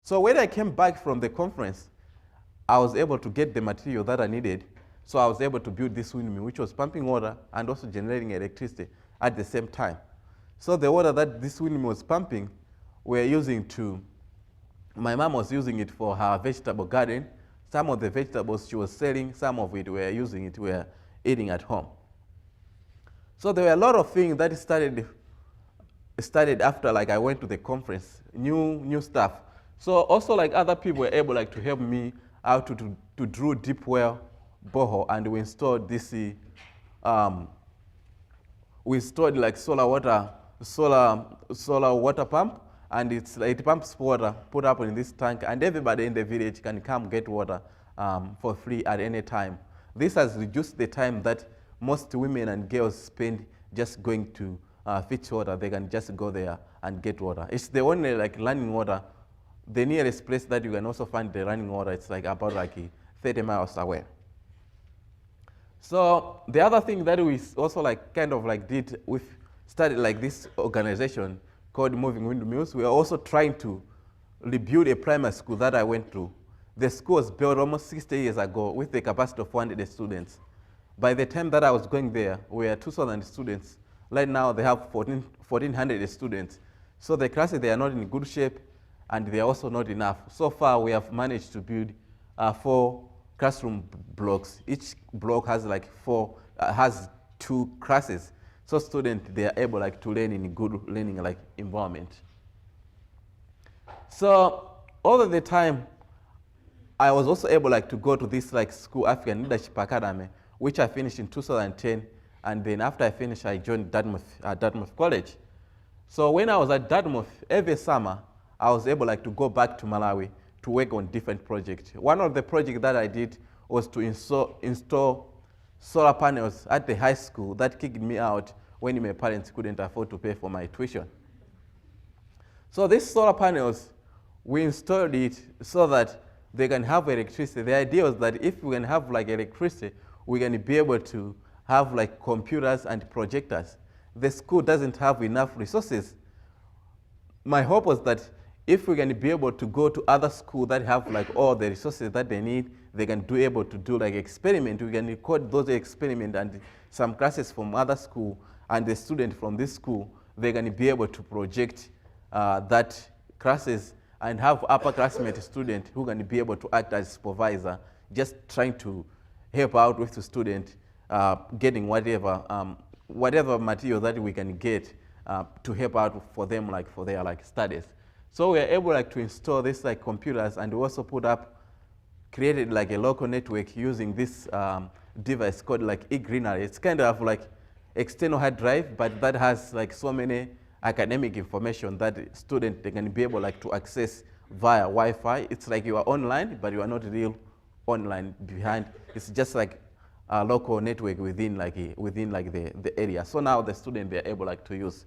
So when I came back from the conference, I was able to get the material that I needed. So I was able to build this windmill, which was pumping water and also generating electricity at the same time. So the water that this windmill was pumping, my mom was using it for her vegetable garden. Some of the vegetables she was selling, some of it we were eating at home. So there were a lot of things that started after I went to the conference, new stuff. So also other people were able to help me out to drill deep well borehole, and we installed this solar water pump, and it pumps water put up in this tank, and everybody in the village can come get water for free at any time. This has reduced the time that most women and girls spend just going to fetch water. They can just go there and get water. It's the only running water. The nearest place that you can also find the running water, it's about 30 miles away. So the other thing that we also did, we started this organization called Moving Windmills. We are also trying to rebuild a primary school that I went to. The school was built almost 60 years ago with the capacity of 400 students. By the time that I was going there, we had 2,000 students. Right now they have 1,400 students. So the classes, they are not in good shape, and they are also not enough. So far, we have managed to build 4 classroom blocks. Each block has has 2 classes. So students, they are able to learn in a good learning environment. So all of the time, I was also able to go to this school, African Leadership Academy, which I finished in 2010. And then after I finished, I joined Dartmouth College. So when I was at Dartmouth, every summer, I was able to go back to Malawi to work on different projects. One of the projects that I did was to install solar panels at the high school that kicked me out when my parents couldn't afford to pay for my tuition. So these solar panels, we installed it so that they can have electricity. The idea was that if we can have electricity, we can be able to have computers and projectors. The school doesn't have enough resources. My hope was that if we can be able to go to other schools that have all the resources that they need, they can be able to do experiment. We can record those experiments and some classes from other school, and the student from this school, they can be able to project that classes and have upperclassmate student who can be able to act as supervisor, just trying to help out with the student getting whatever material that we can get to help out for them for their studies. So we are able to install this computers, and we also created a local network using this device called e-greenery. It's kind of external hard drive, but that has so many academic information that students, they can be able to access via Wi-Fi. It's you are online, but you are not real online behind. It's just a local network within the area. So now the students, they are able to use.